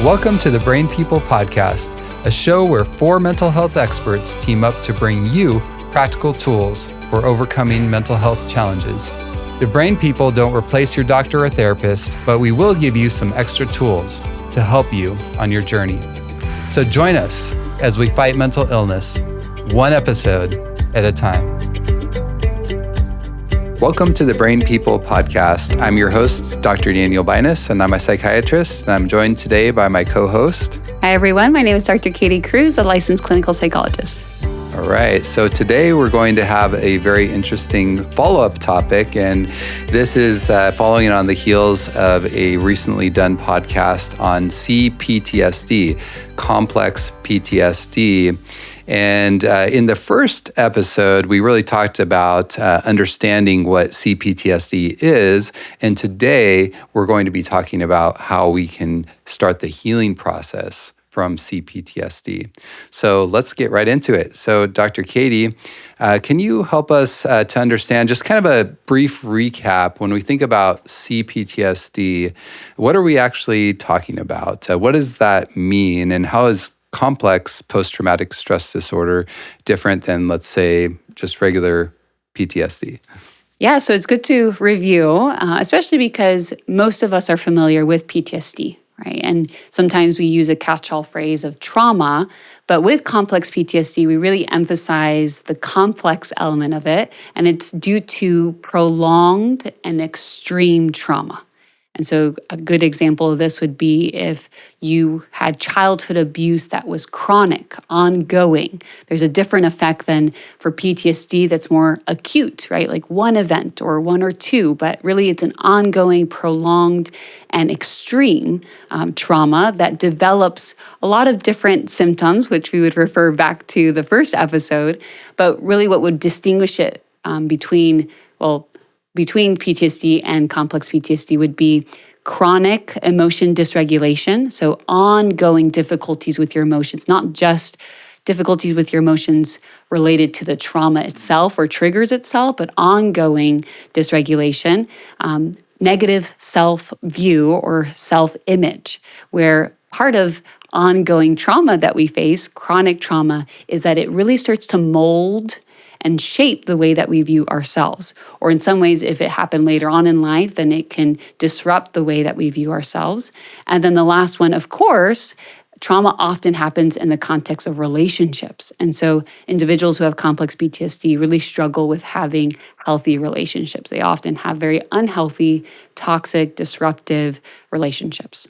Welcome to the Brain People Podcast, a show where four mental health experts team up to bring you practical tools for overcoming mental health challenges. The Brain People don't replace your doctor or therapist, but we will give you some extra tools to help you on your journey. So join us as we fight mental illness, one episode at a time. Welcome to the Brain People Podcast. I'm your host, Dr. Daniel Binus, and I'm a psychiatrist, and I'm joined today by my co-host. Hi, everyone. My name is Dr. Katie Cruz, a licensed clinical psychologist. All right. So today we're going to have a very interesting follow-up topic, and this is following on the heels of a recently done podcast on CPTSD, complex PTSD. And in the first episode, we really talked about understanding what CPTSD is. And today, we're going to be talking about how we can start the healing process from CPTSD. So let's get right into it. So Dr. Katie, can you help us to understand just kind of a brief recap when we think about CPTSD? What are we actually talking about? What does that mean? And how is complex post-traumatic stress disorder different than, let's say, just regular PTSD? Yeah, so it's good to review, especially because most of us are familiar with PTSD, right? And sometimes we use a catch-all phrase of trauma, but with complex PTSD, we really emphasize the complex element of it, and it's due to prolonged and extreme trauma. And so a good example of this would be if you had childhood abuse that was chronic, ongoing. There's a different effect than for PTSD that's more acute, right? Like one event or one or two, but really it's an ongoing, prolonged, and extreme trauma that develops a lot of different symptoms, which we would refer back to the first episode. But really what would distinguish it between PTSD and complex PTSD would be chronic emotion dysregulation, so ongoing difficulties with your emotions, not just difficulties with your emotions related to the trauma itself or triggers itself, but ongoing dysregulation, negative self-view or self-image, where part of ongoing trauma that we face, chronic trauma, is that it really starts to mold and shape the way that we view ourselves. Or in some ways, if it happened later on in life, then it can disrupt the way that we view ourselves. And then the last one, of course, trauma often happens in the context of relationships. And so individuals who have complex PTSD really struggle with having healthy relationships. They often have very unhealthy, toxic, disruptive relationships.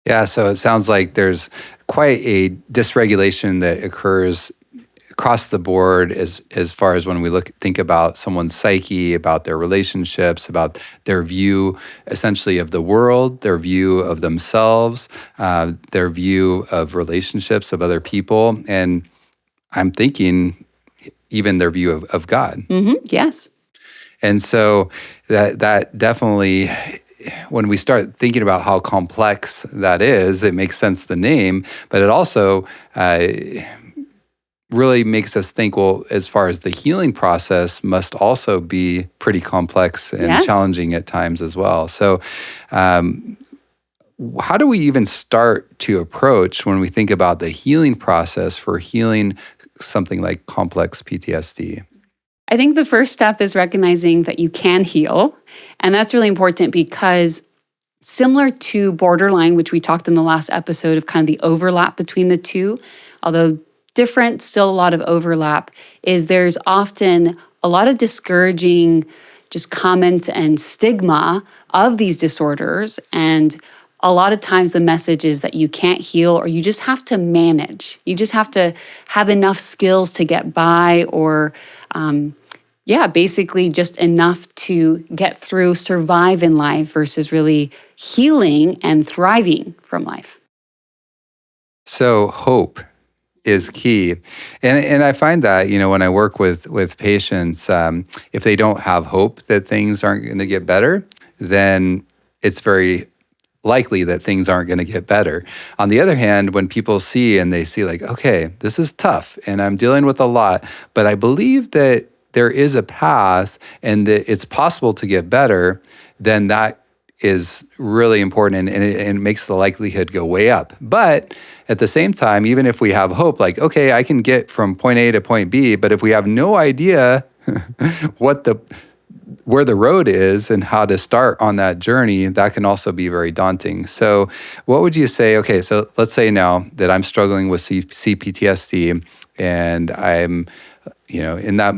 Yeah, so it sounds like there's quite a dysregulation that occurs across the board as far as when we think about someone's psyche, about their relationships, about their view essentially of the world, their view of themselves, their view of relationships of other people, and I'm thinking even their view of God. Mm-hmm. Yes. And so that definitely, when we start thinking about how complex that is, it makes sense, the name, but it also really makes us think, well, as far as the healing process must also be pretty complex and challenging at times as well. So how do we even start to approach when we think about the healing process for healing something like complex PTSD? I think the first step is recognizing that you can heal. And that's really important because similar to borderline, which we talked in the last episode of kind of the overlap between the two, although different, still a lot of overlap, is there's often a lot of discouraging just comments and stigma of these disorders. And a lot of times the message is that you can't heal or you just have to manage. You just have to have enough skills to get by or, basically just enough to get through, survive in life versus really healing and thriving from life. So hope is key. And I find that, when I work with patients, if they don't have hope that things aren't going to get better, then it's very likely that things aren't going to get better. On the other hand, when people see and they see like, okay, this is tough and I'm dealing with a lot, but I believe that there is a path and that it's possible to get better, then that is really important, and it makes the likelihood go way up. But at the same time, even if we have hope, like, okay, I can get from point A to point B, but if we have no idea where the road is and how to start on that journey, that can also be very daunting. So what would you say? Okay, so let's say now that I'm struggling with CPTSD, and I'm, in that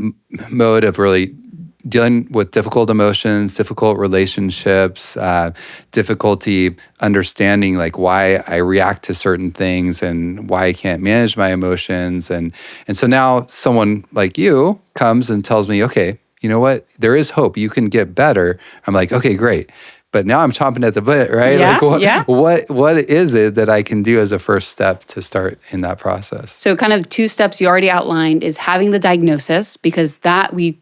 mode of really dealing with difficult emotions, difficult relationships, difficulty understanding like why I react to certain things and why I can't manage my emotions. And so now someone like you comes and tells me, okay, you know what? There is hope. You can get better. I'm like, okay, great. But now I'm chomping at the bit, right? Yeah, What is it that I can do as a first step to start in that process? So kind of two steps you already outlined is having the diagnosis, because that we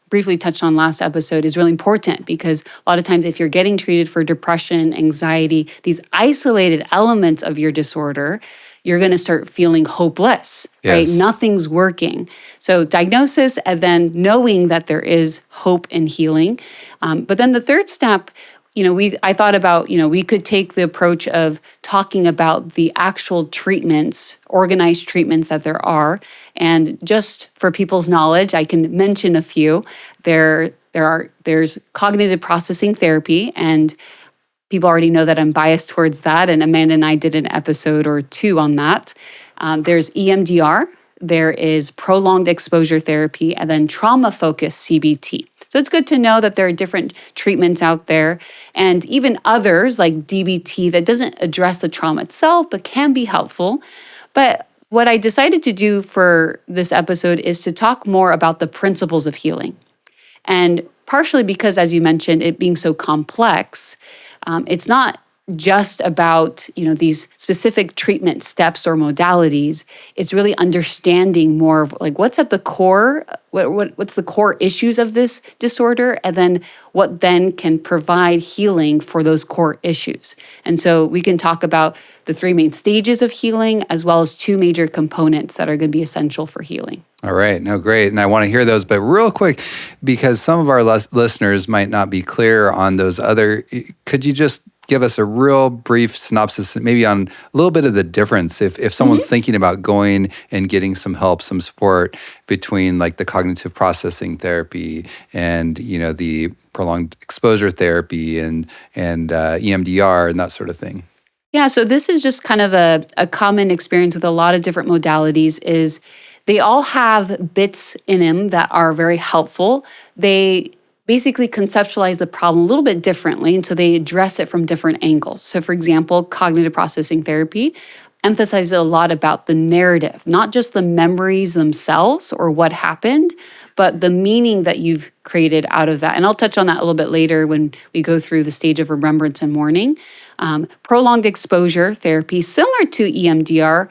briefly touched on last episode is really important, because a lot of times if you're getting treated for depression, anxiety, these isolated elements of your disorder, you're going to start feeling hopeless, right? Yes. Nothing's working. So diagnosis, and then knowing that there is hope and healing. But then the third step, I thought about, we could take the approach of talking about the actual treatments, organized treatments that there are. And just for people's knowledge, I can mention a few. There's cognitive processing therapy, and people already know that I'm biased towards that. And Amanda and I did an episode or two on that. There's EMDR, there is prolonged exposure therapy, and then trauma-focused CBT. So it's good to know that there are different treatments out there, and even others like DBT that doesn't address the trauma itself, but can be helpful. But what I decided to do for this episode is to talk more about the principles of healing. And partially because, as you mentioned, it being so complex, it's not just about these specific treatment steps or modalities. It's really understanding more of like what's at the core, what's the core issues of this disorder, and then what then can provide healing for those core issues. And so we can talk about the three main stages of healing, as well as two major components that are going to be essential for healing. All right. No, great. And I want to hear those, but real quick, because some of our listeners might not be clear on those other, could you just give us a real brief synopsis, maybe on a little bit of the difference if someone's thinking about going and getting some help, some support between like the cognitive processing therapy and, the prolonged exposure therapy and EMDR and that sort of thing? Yeah, so this is just kind of a common experience with a lot of different modalities is they all have bits in them that are very helpful. They basically conceptualize the problem a little bit differently, and so they address it from different angles. So for example, cognitive processing therapy emphasizes a lot about the narrative, not just the memories themselves or what happened, but the meaning that you've created out of that. And I'll touch on that a little bit later when we go through the stage of remembrance and mourning. Prolonged exposure therapy, similar to EMDR,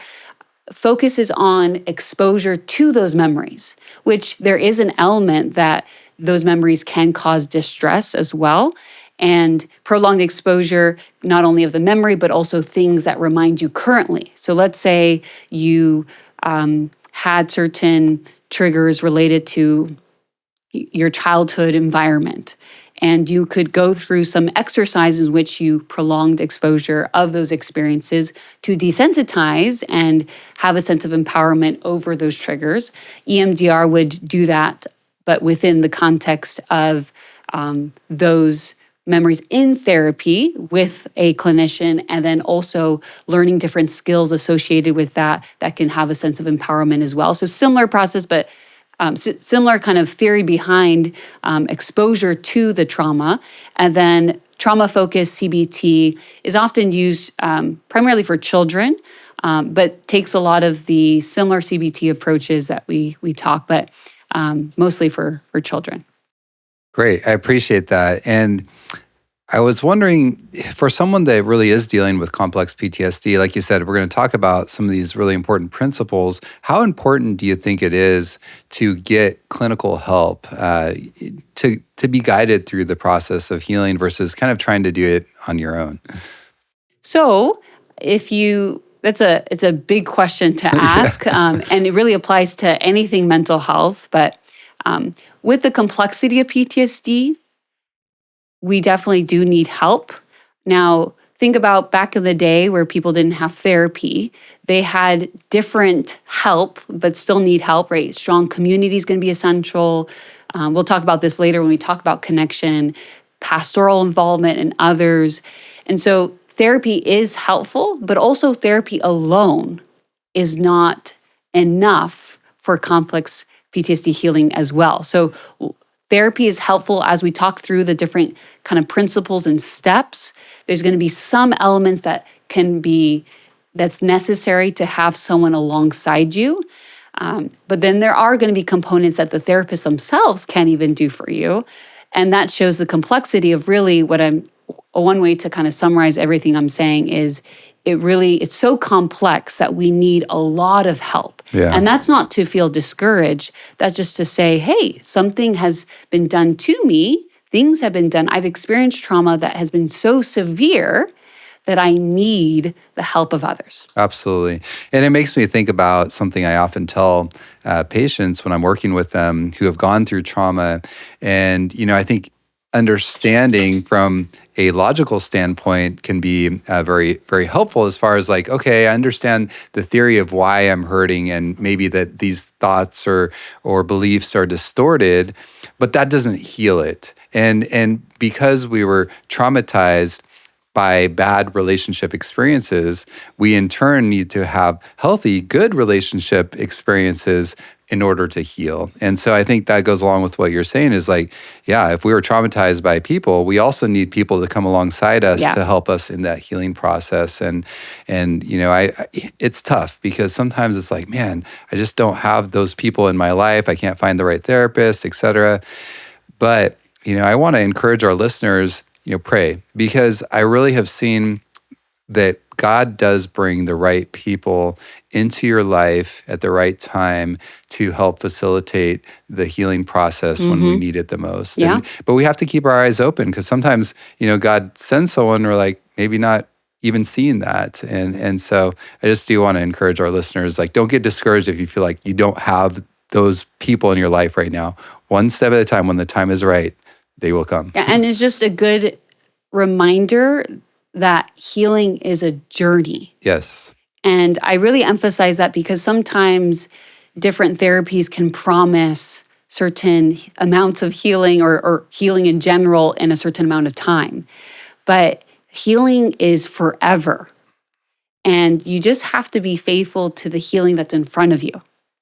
focuses on exposure to those memories, which there is an element that those memories can cause distress as well. And prolonged exposure, not only of the memory, but also things that remind you currently. So let's say you had certain triggers related to your childhood environment. And you could go through some exercises in which you prolonged exposure of those experiences to desensitize and have a sense of empowerment over those triggers. EMDR would do that, but within the context of those memories in therapy with a clinician, and then also learning different skills associated with that can have a sense of empowerment as well. So similar process, but similar kind of theory behind exposure to the trauma. And then trauma-focused CBT is often used primarily for children, but takes a lot of the similar CBT approaches that we talk, but mostly for children. Great. I appreciate that. And I was wondering, for someone that really is dealing with complex PTSD, like you said, we're going to talk about some of these really important principles. How important do you think it is to get clinical help, to be guided through the process of healing versus kind of trying to do it on your own? So it's a big question to ask, and it really applies to anything mental health. But with the complexity of PTSD, we definitely do need help. Now, think about back in the day where people didn't have therapy. They had different help, but still need help, right? Strong community is going to be essential. We'll talk about this later when we talk about connection, pastoral involvement, and others. And so therapy is helpful, but also therapy alone is not enough for complex PTSD healing as well. So therapy is helpful as we talk through the different kind of principles and steps. There's going to be some elements that's necessary to have someone alongside you. But then there are going to be components that the therapists themselves can't even do for you. And that shows the complexity of really one way to kind of summarize everything I'm saying is it's so complex that we need a lot of help. Yeah. And that's not to feel discouraged. That's just to say, hey, something has been done to me. Things have been done. I've experienced trauma that has been so severe that I need the help of others. Absolutely. And it makes me think about something I often tell patients when I'm working with them who have gone through trauma. And, I think understanding from a logical standpoint can be very, very helpful as far as like, okay, I understand the theory of why I'm hurting and maybe that these thoughts or beliefs are distorted, but that doesn't heal it. And because we were traumatized by bad relationship experiences, we in turn need to have healthy, good relationship experiences in order to heal. And so I think that goes along with what you're saying is like, yeah, if we were traumatized by people, we also need people to come alongside us to help us in that healing process. And it's tough because sometimes it's like, man, I just don't have those people in my life. I can't find the right therapist, et cetera. But, I want to encourage our listeners, pray, because I really have seen that God does bring the right people into your life at the right time to help facilitate the healing process when we need it the most. Yeah. But we have to keep our eyes open because sometimes, God sends someone we're like maybe not even seeing that. And so I just do want to encourage our listeners, like, don't get discouraged if you feel like you don't have those people in your life right now. One step at a time, when the time is right, they will come. Yeah, and it's just a good reminder that healing is a journey. Yes. And I really emphasize that because sometimes different therapies can promise certain amounts of healing or healing in general in a certain amount of time. But healing is forever. And you just have to be faithful to the healing that's in front of you.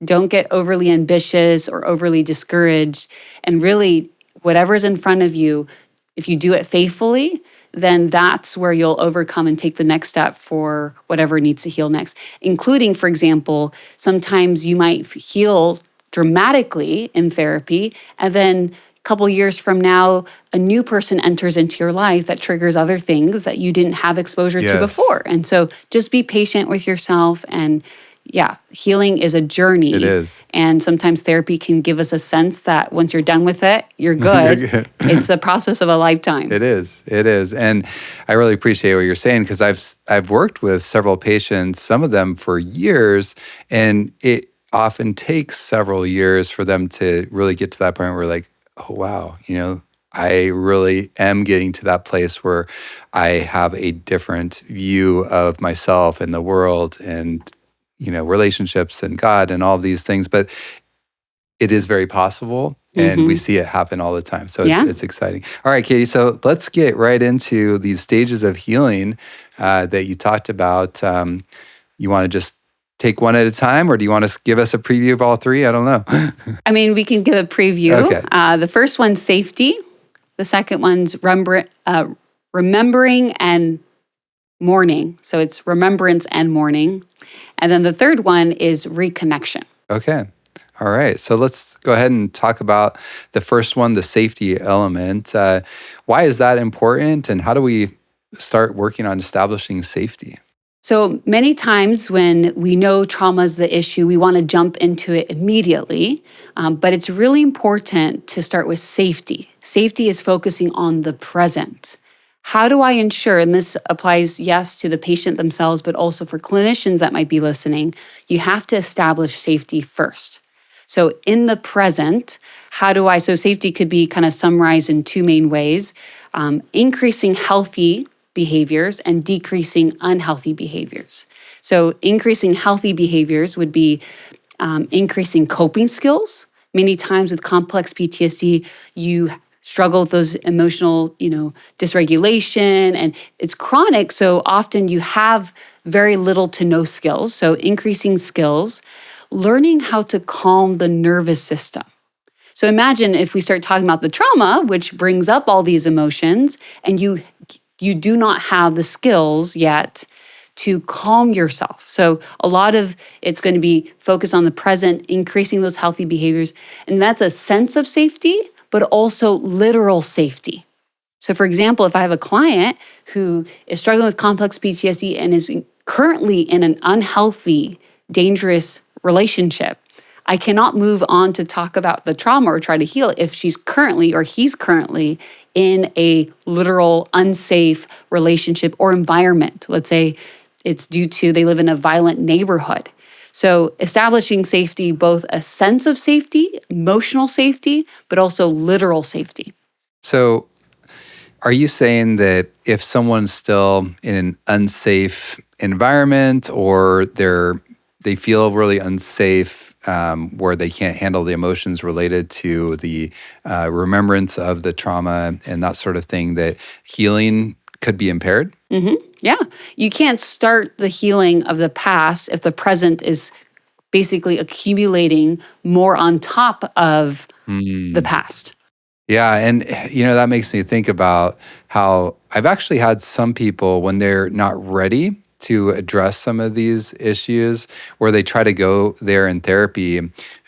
Don't get overly ambitious or overly discouraged. And really, whatever's in front of you, if you do it faithfully, then that's where you'll overcome and take the next step for whatever needs to heal next. Including, for example, sometimes you might heal dramatically in therapy, and then a couple years from now, a new person enters into your life that triggers other things that you didn't have exposure to before. And so just be patient with yourself. And yeah, healing is a journey. It is. And sometimes therapy can give us a sense that once you're done with it, you're good. You're good. It's a process of a lifetime. It is. And I really appreciate what you're saying because I've worked with several patients, some of them for years, and it often takes several years for them to really get to that point where like, oh, wow, I really am getting to that place where I have a different view of myself and the world and relationships and God and all of these things, but it is very possible and we see it happen all the time. So it's exciting. All right, Katie, so let's get right into these stages of healing that you talked about. You want to just take one at a time or do you want to give us a preview of all three? I don't know. I mean, we can give a preview. Okay. The first one's safety. The second one's remembering and mourning. So it's remembrance and mourning. And then the third one is reconnection. Okay. All right. So let's go ahead and talk about the first one, the safety element. Why is that important? And how do we start working on establishing safety? So many times when we know trauma is the issue, we want to jump into it immediately. But it's really important to start with safety. Safety is focusing on the present. How do I ensure, and this applies, yes, to the patient themselves, but also for clinicians that might be listening, you have to establish safety first. So in the present, so safety could be kind of summarized in two main ways. increasing healthy behaviors and decreasing unhealthy behaviors. So increasing healthy behaviors would be increasing coping skills. Many times with complex PTSD, you struggle with those emotional, dysregulation, and it's chronic. So often you have very little to no skills. So increasing skills, learning how to calm the nervous system. So imagine if we start talking about the trauma, which brings up all these emotions, and you do not have the skills yet to calm yourself. So a lot of it's going to be focused on the present, increasing those healthy behaviors. And that's a sense of safety, but also literal safety. So for example, if I have a client who is struggling with complex PTSD and is currently in an unhealthy, dangerous relationship, I cannot move on to talk about the trauma or try to heal if she's currently or he's currently in a literal unsafe relationship or environment. Let's say it's due to they live in a violent neighborhood. So establishing safety, both a sense of safety, emotional safety, but also literal safety. So are you saying that if someone's still in an unsafe environment or they feel really unsafe, where they can't handle the emotions related to the remembrance of the trauma and that sort of thing, that healing could be impaired? Mm-hmm. Yeah. You can't start the healing of the past if the present is basically accumulating more on top of the past. Yeah. And, that makes me think about how I've actually had some people when they're not ready to address some of these issues, where they try to go there in therapy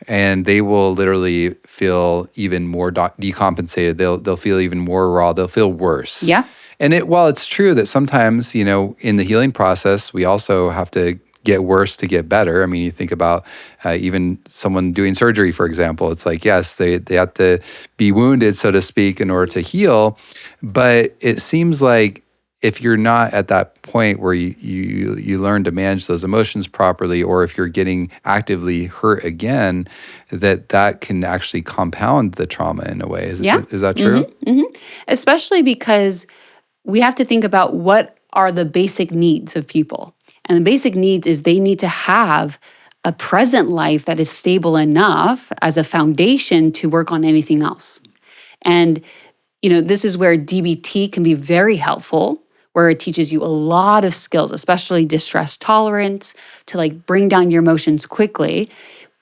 and they will literally feel even more decompensated. They'll feel even more raw. They'll feel worse. Yeah. And while it's true that sometimes, in the healing process, we also have to get worse to get better. I mean, you think about even someone doing surgery, for example. It's like, yes, they have to be wounded, so to speak, in order to heal. But it seems like if you're not at that point where you learn to manage those emotions properly, or if you're getting actively hurt again, that can actually compound the trauma in a way. Is that true? Mm-hmm. Mm-hmm. Especially because we have to think about what are the basic needs of people. And the basic needs is they need to have a present life that is stable enough as a foundation to work on anything else. And, this is where DBT can be very helpful, where it teaches you a lot of skills, especially distress tolerance, to bring down your emotions quickly.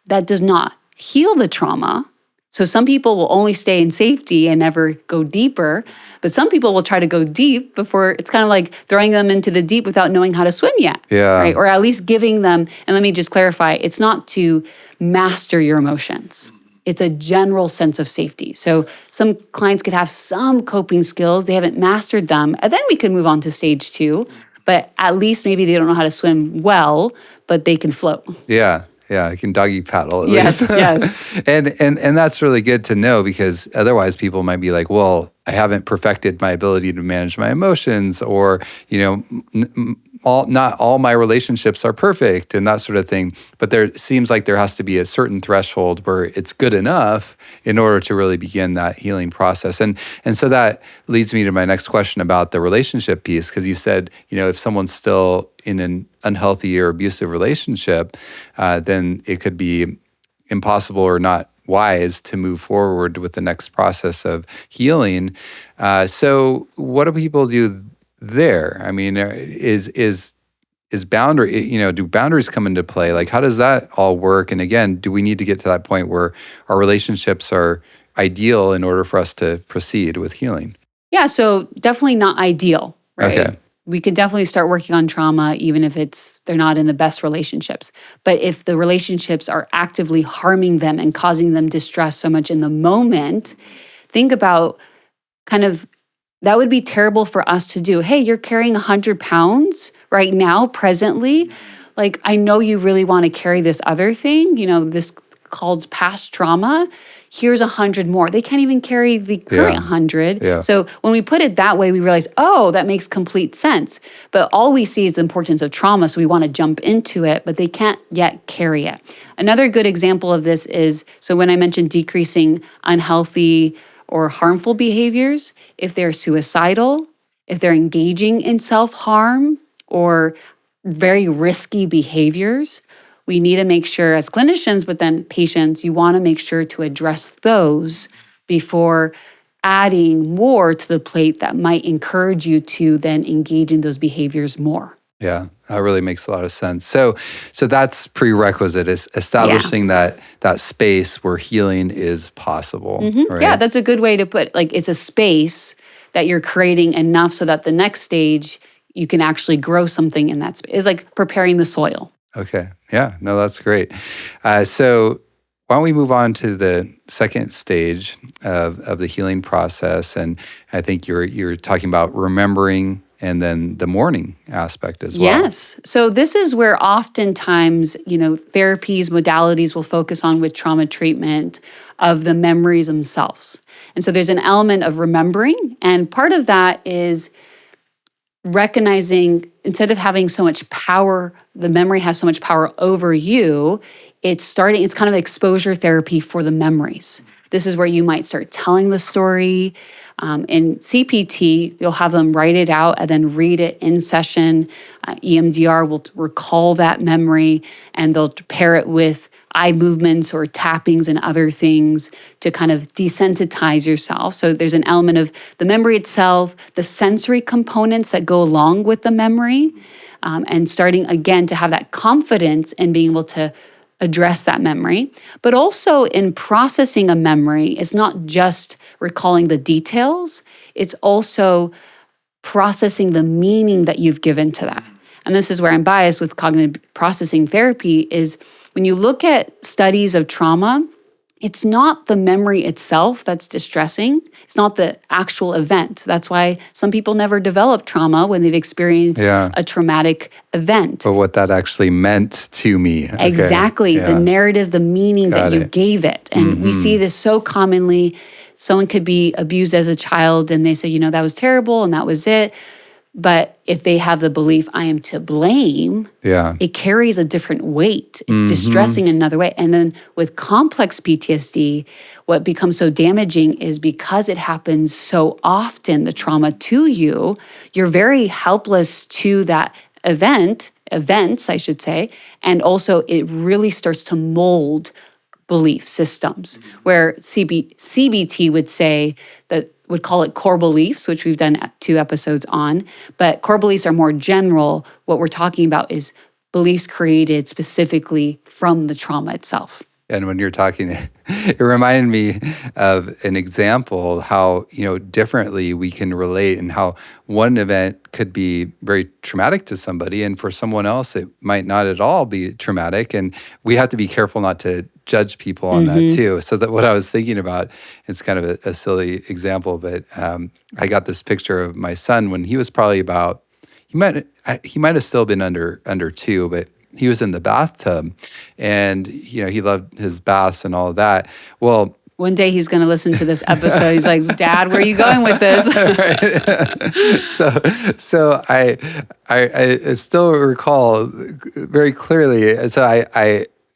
That does not heal the trauma. So some people will only stay in safety and never go deeper, but some people will try to go deep before. It's kind of like throwing them into the deep without knowing how to swim yet. Yeah. Right? Or at least giving them, and let me just clarify, it's not to master your emotions. It's a general sense of safety. So some clients could have some coping skills, they haven't mastered them, and then we can move on to stage 2, but at least maybe they don't know how to swim well, but they can float. Yeah. Yeah, I can doggy paddle at least. Yes. And that's really good to know, because otherwise people might be like, well, I haven't perfected my ability to manage my emotions, or, not all my relationships are perfect and that sort of thing. But there seems like there has to be a certain threshold where it's good enough in order to really begin that healing process. And so that leads me to my next question about the relationship piece, because you said, if someone's still in an unhealthy or abusive relationship, then it could be impossible or not wise to move forward with the next process of healing. So what do people do there? I mean, is boundary, do boundaries come into play? Like, how does that all work? And again, do we need to get to that point where our relationships are ideal in order for us to proceed with healing? Yeah, so definitely not ideal, right? Okay. We could definitely start working on trauma even if they're not in the best relationships. But if the relationships are actively harming them and causing them distress so much in the moment, think about that would be terrible for us to do. Hey, you're carrying 100 pounds right now, presently. I know you really want to carry this other thing, this called past trauma. Here's 100 more. They can't even carry the current 100. Yeah. So when we put it that way, we realize, oh, that makes complete sense. But all we see is the importance of trauma, so we want to jump into it, but they can't yet carry it. Another good example of this is, so when I mentioned decreasing unhealthy or harmful behaviors, if they're suicidal, if they're engaging in self-harm or very risky behaviors, we need to make sure as clinicians, but then patients, you want to make sure to address those before adding more to the plate that might encourage you to then engage in those behaviors more. Yeah, that really makes a lot of sense. So that's prerequisite is establishing that space where healing is possible, right? Yeah, that's a good way to put, like, it's a space that you're creating enough so that the next stage you can actually grow something in that space. It's like preparing the soil. Okay. Yeah. No, that's great. So why don't we move on to the second stage of the healing process? And I think you're talking about remembering and then the mourning aspect as well. Yes. So this is where oftentimes, therapies, modalities will focus on with trauma treatment of the memories themselves. And so there's an element of remembering. And part of that is recognizing, instead of having so much power, the memory has so much power over you, it's kind of exposure therapy for the memories. This is where you might start telling the story. In CPT, you'll have them write it out and then read it in session. EMDR will recall that memory and they'll pair it with eye movements or tappings and other things to kind of desensitize yourself. So there's an element of the memory itself, the sensory components that go along with the memory, and starting again to have that confidence in being able to address that memory. But also in processing a memory, it's not just recalling the details, it's also processing the meaning that you've given to that. And this is where I'm biased with cognitive processing therapy is when you look at studies of trauma, it's not the memory itself that's distressing. It's not the actual event. That's why some people never develop trauma when they've experienced a traumatic event. But what that actually meant to me. Okay. Exactly. Yeah. The narrative, the meaning that you gave it. And we see this so commonly. Someone could be abused as a child and they say, that was terrible and that was it. But if they have the belief, I am to blame, it carries a different weight. It's distressing in another way. And then with complex PTSD, what becomes so damaging is because it happens so often, the trauma to you, you're very helpless to that events, I should say. And also it really starts to mold belief systems, where CBT would say that would call it core beliefs, which we've done 2 episodes on. But core beliefs are more general. What we're talking about is beliefs created specifically from the trauma itself. And when you're talking, it reminded me of an example how, differently we can relate and how one event could be very traumatic to somebody and for someone else, it might not at all be traumatic. And we have to be careful not to judge people on that too. So that what I was thinking about, it's kind of a silly example, but I got this picture of my son when he was probably about, he might have still been under 2, but he was in the bathtub and, he loved his baths and all of that. Well, one day he's going to listen to this episode. He's like, Dad, where are you going with this? So I still recall very clearly. So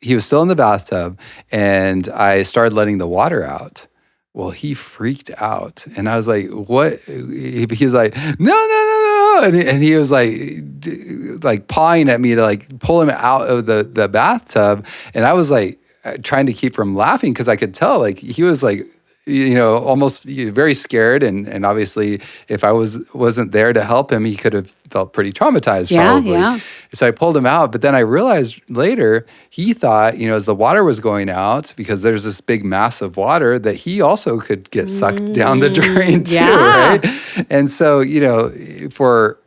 he was still in the bathtub and I started letting the water out. Well, he freaked out. And I was like, what? He was like, no. And he was like pawing at me to like pull him out of the bathtub. And I was like trying to keep from laughing because I could tell like he was like, almost very scared. And obviously if I wasn't there to help him, he could have felt pretty traumatized probably. Yeah. So I pulled him out, but then I realized later he thought, as the water was going out, because there's this big mass of water, that he also could get sucked down the drain too, right? And so, for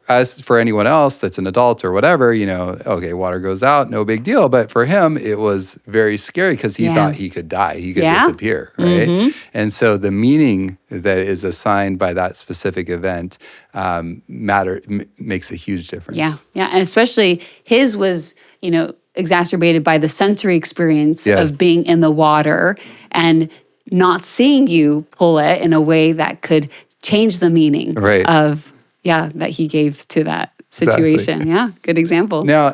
anyone else that's an adult or whatever, okay, water goes out, no big deal. But for him, it was very scary because he thought he could die, he could disappear, right? And so the meaning that is assigned by that specific event makes a huge difference. Yeah, and especially his was, exacerbated by the sensory experience of being in the water and not seeing you pull it in a way that could change the meaning of that he gave to that situation. Exactly. Yeah, good example. Now,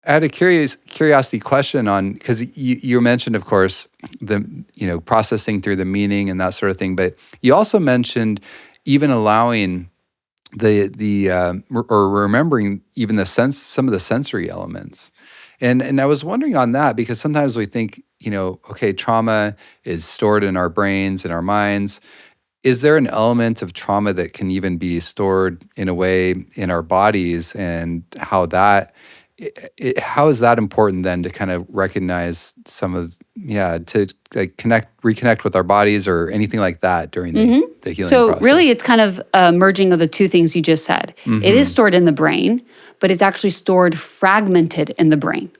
I had a curiosity question on, because you mentioned, of course, the processing through the meaning and that sort of thing, but you also mentioned even allowing or remembering even some of the sensory elements, and I was wondering on that because sometimes we think, okay, trauma is stored in our brains and our minds. Is there an element of trauma that can even be stored in a way in our bodies, and how is that important then to kind of recognize some of, to like reconnect with our bodies or anything like that during the healing So process? really, it's kind of a merging of the two things you just said. It is stored in the brain, but it's actually stored fragmented in the brain.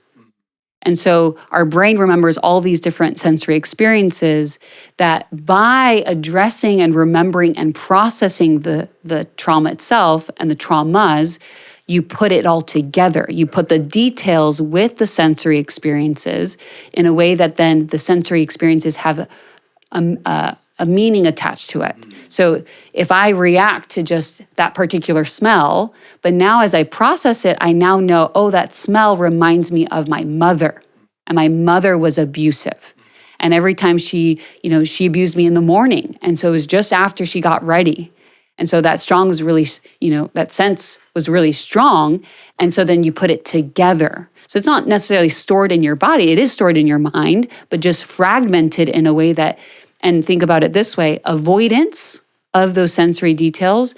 And so our brain remembers all these different sensory experiences that by addressing and remembering and processing the trauma itself and the traumas, you put it all together. You put the details with the sensory experiences in a way that then the sensory experiences have a meaning attached to it. So if I react to just that particular smell, but now as I process it, I now know, oh, that smell reminds me of my mother, and my mother was abusive. And every time she abused me in the morning. And so it was just after she got ready. And so that that sense was really strong. And so then you put it together. So it's not necessarily stored in your body. It is stored in your mind, but just fragmented in a way that, and think about it this way, avoidance of those sensory details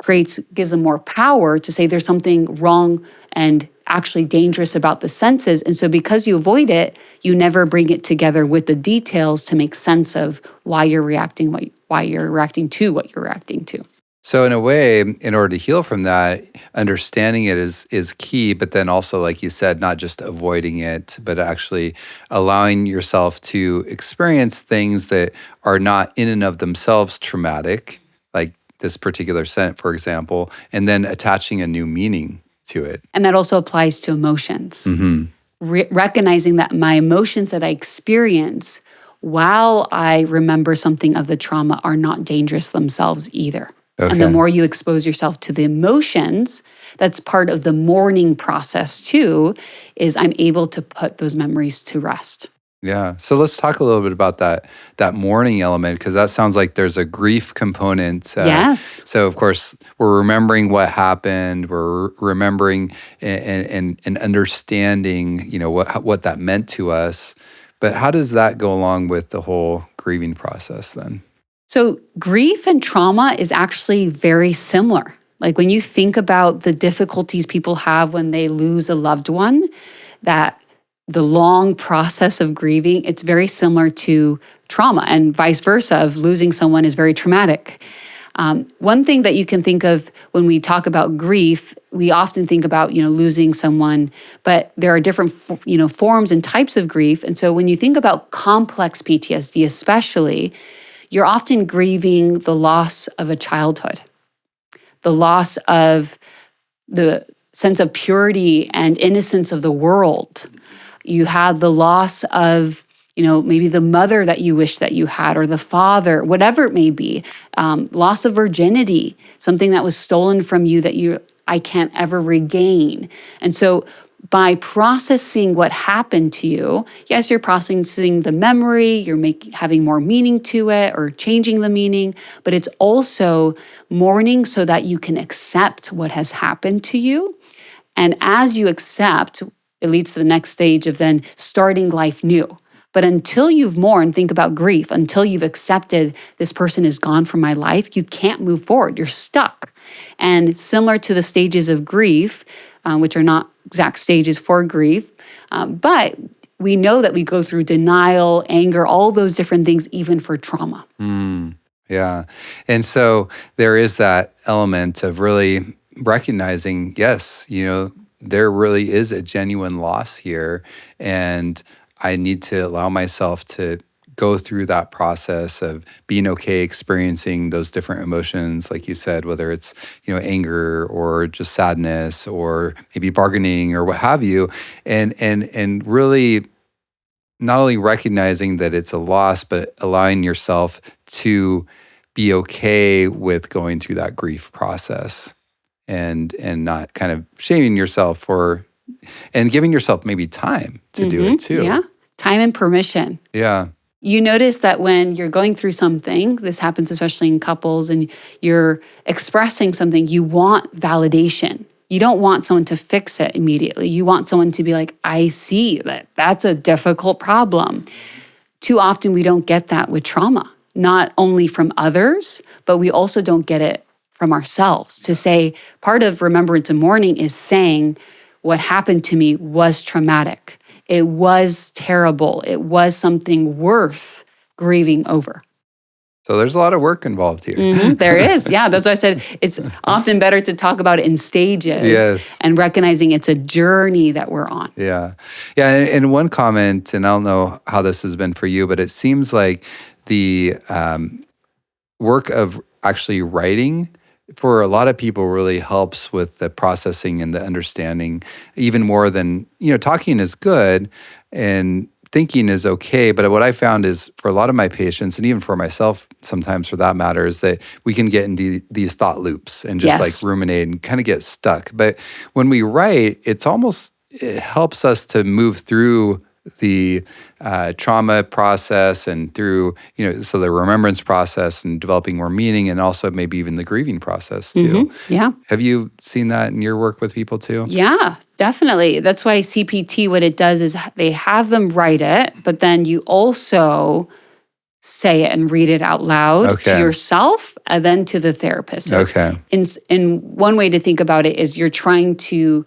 gives them more power to say there's something wrong and actually dangerous about the senses. And so because you avoid it, you never bring it together with the details to make sense of why you're reacting to what you're reacting to. So in a way, in order to heal from that, understanding it is key, but then also, like you said, not just avoiding it, but actually allowing yourself to experience things that are not in and of themselves traumatic, like this particular scent, for example, and then attaching a new meaning to it. And that also applies to emotions. Recognizing that my emotions that I experience while I remember something of the trauma are not dangerous themselves either. Okay. And the more you expose yourself to the emotions, that's part of the mourning process too, is I'm able to put those memories to rest. Yeah. So let's talk a little bit about that mourning element, because that sounds like there's a grief component. Yes. So of course we're remembering what happened. We're remembering and understanding, what that meant to us. But how does that go along with the whole grieving process then? So grief and trauma is actually very similar. Like when you think about the difficulties people have when they lose a loved one, that the long process of grieving, it's very similar to trauma, and vice versa, of losing someone is very traumatic. One thing that you can think of when we talk about grief, we often think about, losing someone, but there are different, forms and types of grief. And so when you think about complex PTSD especially, you're often grieving the loss of a childhood, the loss of the sense of purity and innocence of the world. You had the loss of, maybe the mother that you wish that you had, or the father, whatever it may be. Loss of virginity, something that was stolen from you I can't ever regain. And so by processing what happened to you, yes, you're processing the memory, you're having more meaning to it or changing the meaning, but it's also mourning so that you can accept what has happened to you. And as you accept, it leads to the next stage of then starting life new. But until you've mourned, think about grief, until you've accepted this person is gone from my life, you can't move forward. You're stuck. And similar to the stages of grief, which are not exact stages for grief, but we know that we go through denial, anger, all those different things, even for trauma. Yeah. And so there is that element of really recognizing, yes, there really is a genuine loss here, and I need to allow myself to go through that process of being okay experiencing those different emotions, like you said, whether it's anger or just sadness or maybe bargaining or what have you, and really not only recognizing that it's a loss, but allowing yourself to be okay with going through that grief process, and not kind of shaming yourself for And giving yourself maybe time to do it too. Yeah. Time and permission. Yeah. You notice that when you're going through something, this happens especially in couples, and you're expressing something, you want validation. You don't want someone to fix it immediately. You want someone to be like, I see that that's a difficult problem. Too often we don't get that with trauma, not only from others, but we also don't get it from ourselves. To say, part of remembrance and mourning is saying, what happened to me was traumatic. It was terrible. It was something worth grieving over. So there's a lot of work involved here. There is. Yeah. That's why I said it's often better to talk about it in stages. Yes. And recognizing it's a journey that we're on. Yeah. Yeah. And one comment, and I don't know how this has been for you, but it seems like the work of actually writing for a lot of people really helps with the processing and the understanding even more than, talking is good and thinking is okay. But what I found is for a lot of my patients, and even for myself sometimes for that matter, is that we can get into these thought loops and just like ruminate and kind of get stuck. But when we write, it helps us to move through the trauma process and through, so the remembrance process and developing more meaning, and also maybe even the grieving process too. Yeah. Have you seen that in your work with people too? Yeah, definitely. That's why CPT, what it does is they have them write it, but then you also say it and read it out loud to yourself and then to the therapist. So in one way to think about it is you're trying to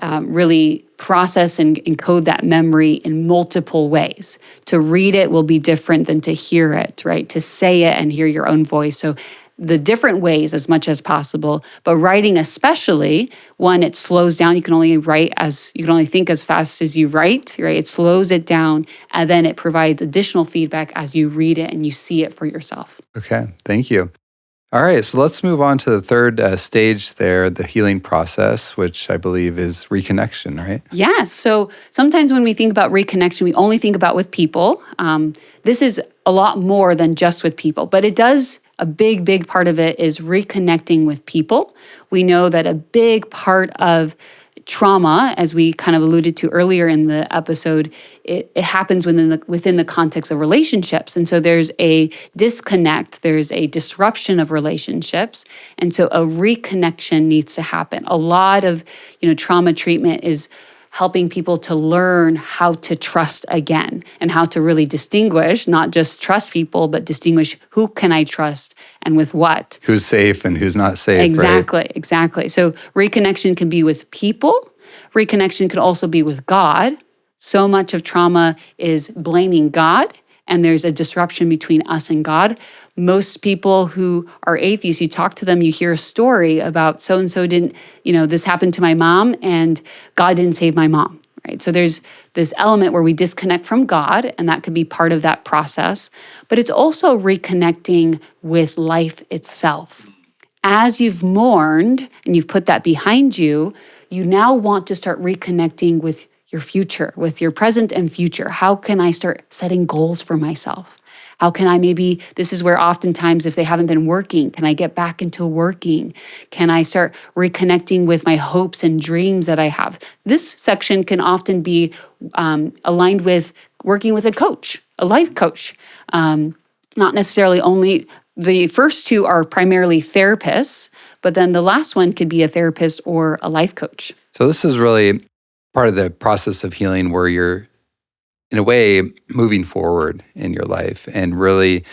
really process and encode that memory in multiple ways. To read it will be different than to hear it, right? To say it and hear your own voice. So the different ways as much as possible, but writing especially, one, it slows down. You can only think as fast as you write, right? It slows it down, and then it provides additional feedback as you read it and you see it for yourself. Okay, thank you. All right, so let's move on to the third stage there, the healing process, which I believe is reconnection, right? Yes. So sometimes when we think about reconnection, we only think about with people. This is a lot more than just with people, but a big part of it is reconnecting with people. We know that a big part of trauma, as we kind of alluded to earlier in the episode, it happens within the context of relationships. And so there's a disconnect, there's a disruption of relationships. And so a reconnection needs to happen. A lot of, trauma treatment is helping people to learn how to trust again and how to really distinguish, not just trust people, but distinguish who can I trust and with what. Who's safe and who's not safe, Exactly. So reconnection can be with people. Reconnection can also be with God. So much of trauma is blaming God, and there's a disruption between us and God. Most people who are atheists, you talk to them, you hear a story about so-and-so didn't, this happened to my mom and God didn't save my mom, right? So there's this element where we disconnect from God, and that could be part of that process. But it's also reconnecting with life itself. As you've mourned and you've put that behind you, you now want to start reconnecting with your future, with your present and future. How can I start setting goals for myself? How can I this is where oftentimes if they haven't been working, can I get back into working? Can I start reconnecting with my hopes and dreams that I have? This section can often be aligned with working with a coach, a life coach. Not necessarily only, the first two are primarily therapists, but then the last one could be a therapist or a life coach. So this is really part of the process of healing where you're, in a way, moving forward in your life and really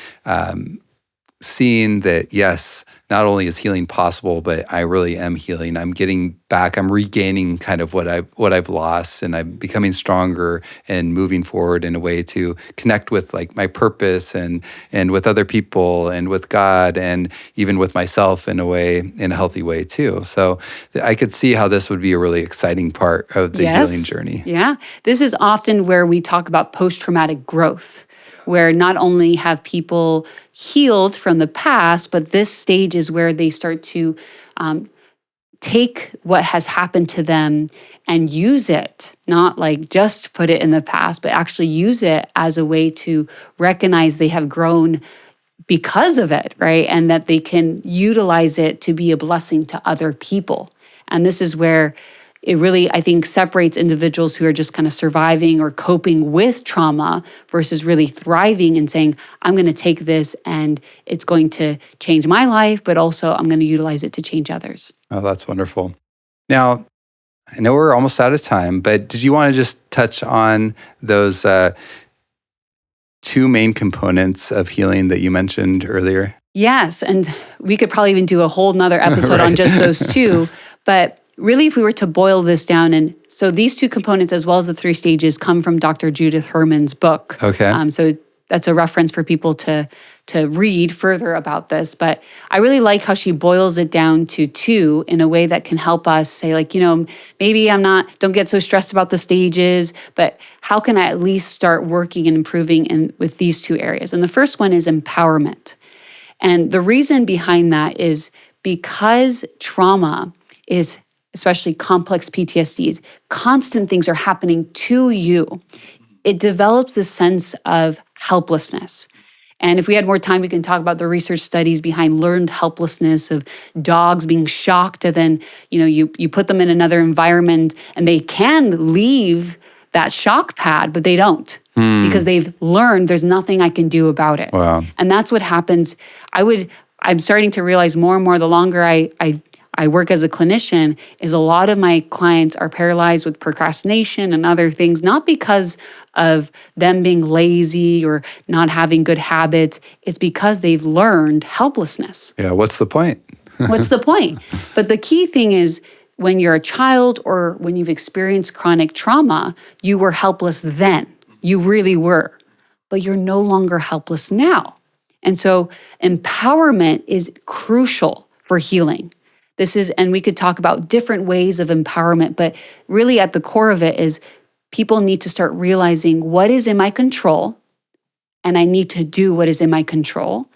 seeing that, yes, not only is healing possible, but I really am healing. I'm getting back, I'm regaining kind of what I've lost, and I'm becoming stronger and moving forward in a way to connect with like my purpose and with other people and with God and even with myself in a healthy way too. So I could see how this would be a really exciting part of the healing journey. Yeah. This is often where we talk about post-traumatic growth, where not only have people healed from the past, but this stage is where they start to take what has happened to them and use it, not like just put it in the past, but actually use it as a way to recognize they have grown because of it, right? And that they can utilize it to be a blessing to other people. And this is where it really, I think, separates individuals who are just kind of surviving or coping with trauma versus really thriving and saying, I'm going to take this and it's going to change my life, but also I'm going to utilize it to change others. Oh, that's wonderful. Now, I know we're almost out of time, but did you want to just touch on those two main components of healing that you mentioned earlier? Yes. And we could probably even do a whole nother episode on just those two. But really, if we were to boil this down, and so these two components, as well as the 3 stages, come from Dr. Judith Herman's book. Okay. So that's a reference for people to read further about this. But I really like how she boils it down to 2 in a way that can help us say, like, maybe don't get so stressed about the stages, but how can I at least start working and improving with these 2 areas? And the first one is empowerment. And the reason behind that is because trauma is, especially complex PTSD, constant things are happening to you. It develops this sense of helplessness. And if we had more time, we can talk about the research studies behind learned helplessness of dogs being shocked, and then you put them in another environment and they can leave that shock pad, but they don't because they've learned there's nothing I can do about it. Wow. And that's what happens. I'm starting to realize more and more the longer I work as a clinician is a lot of my clients are paralyzed with procrastination and other things, not because of them being lazy or not having good habits. It's because they've learned helplessness. Yeah, what's the point? What's the point? But the key thing is when you're a child or when you've experienced chronic trauma, you were helpless then. You really were. But you're no longer helpless now. And so empowerment is crucial for healing. And we could talk about different ways of empowerment, but really at the core of it is people need to start realizing what is in my control, and I need to do what is in my control.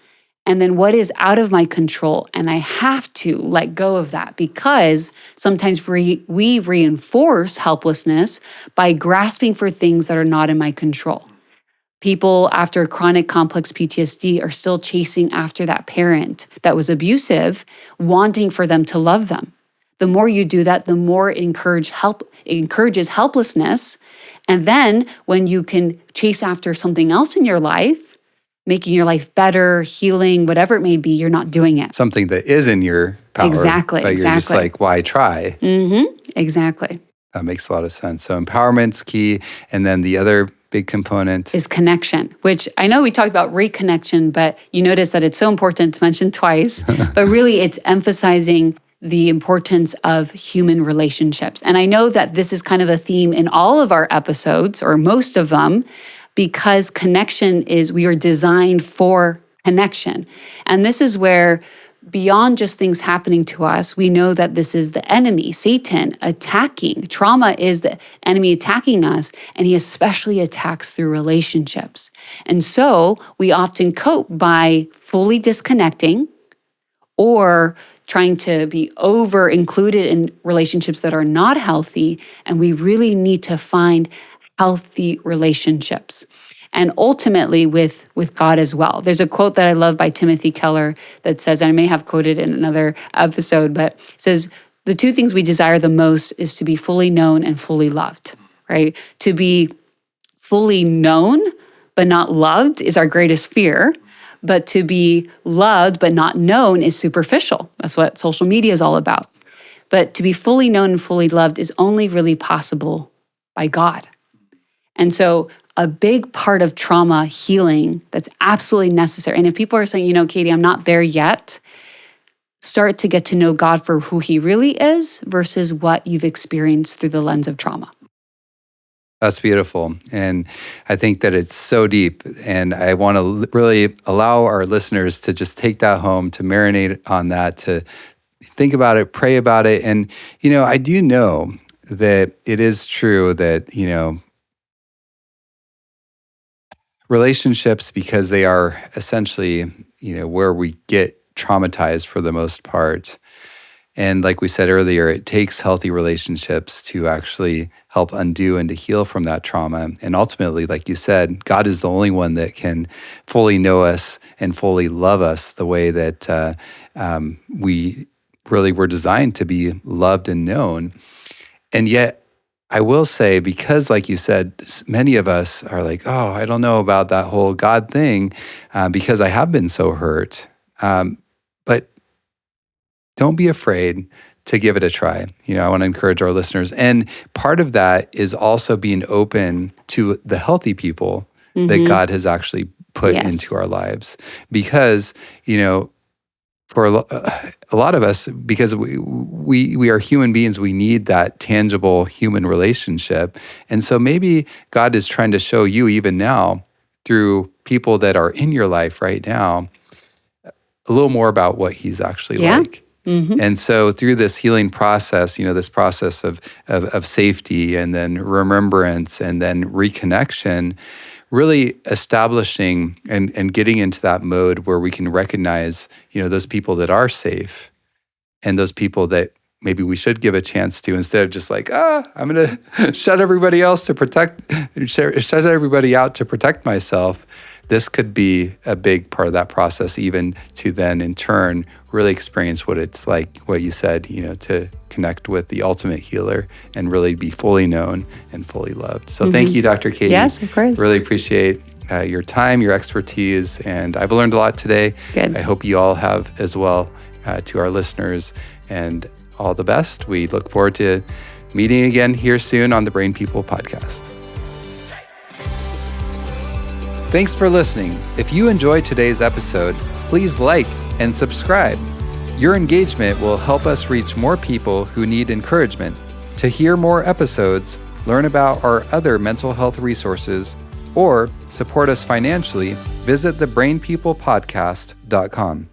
And then what is out of my control, and I have to let go of that, because sometimes we reinforce helplessness by grasping for things that are not in my control. People after chronic complex PTSD are still chasing after that parent that was abusive, wanting for them to love them. The more you do that, the more it encourages helplessness. And then when you can chase after something else in your life, making your life better, healing, whatever it may be, you're not doing it. Something that is in your power. Exactly. But you're just like, why try? Exactly. That makes a lot of sense. So empowerment's key. And then the other big component is connection, which I know we talked about reconnection, but you notice that it's so important to mention twice. But really, it's emphasizing the importance of human relationships. And I know that this is kind of a theme in all of our episodes, or most of them, because we are designed for connection. And this is where, beyond just things happening to us, we know that this is the enemy, Satan, attacking. Trauma is the enemy attacking us, and he especially attacks through relationships. And so we often cope by fully disconnecting or trying to be over included in relationships that are not healthy, and we really need to find healthy relationships. And ultimately with God as well. There's a quote that I love by Timothy Keller that says, and I may have quoted in another episode, but it says, the 2 things we desire the most is to be fully known and fully loved, right? To be fully known but not loved is our greatest fear. But to be loved but not known is superficial. That's what social media is all about. But to be fully known and fully loved is only really possible by God. And so a big part of trauma healing that's absolutely necessary. And if people are saying, Katie, I'm not there yet, start to get to know God for who he really is versus what you've experienced through the lens of trauma. That's beautiful. And I think that it's so deep. And I want to really allow our listeners to just take that home, to marinate on that, to think about it, pray about it. And, I do know that it is true that, relationships, because they are essentially, where we get traumatized for the most part. And like we said earlier, it takes healthy relationships to actually help undo and to heal from that trauma. And ultimately, like you said, God is the only one that can fully know us and fully love us the way that we really were designed to be loved and known. And yet, I will say, because like you said, many of us are like, oh, I don't know about that whole God thing because I have been so hurt. But don't be afraid to give it a try. I want to encourage our listeners. And part of that is also being open to the healthy people that God has actually put into our lives. Because, for a lot of us, because we are human beings, we need that tangible human relationship. And so maybe God is trying to show you even now through people that are in your life right now, a little more about what he's actually like. And so through this healing process, this process of safety and then remembrance and then reconnection, really establishing and getting into that mode where we can recognize, those people that are safe and those people that maybe we should give a chance to, instead of just like, I'm going to shut everybody out to protect myself. This could be a big part of that process, even to then in turn really experience what it's like, what you said, to connect with the ultimate healer and really be fully known and fully loved. So thank you, Dr. Katie. Yes, of course. Really appreciate your time, your expertise, and I've learned a lot today. Good. I hope you all have as well. To our listeners, and all the best. We look forward to meeting again here soon on the Brain People podcast. Thanks for listening. If you enjoyed today's episode, please like and subscribe. Your engagement will help us reach more people who need encouragement. To hear more episodes, learn about our other mental health resources, or support us financially, visit thebrainpeoplepodcast.com.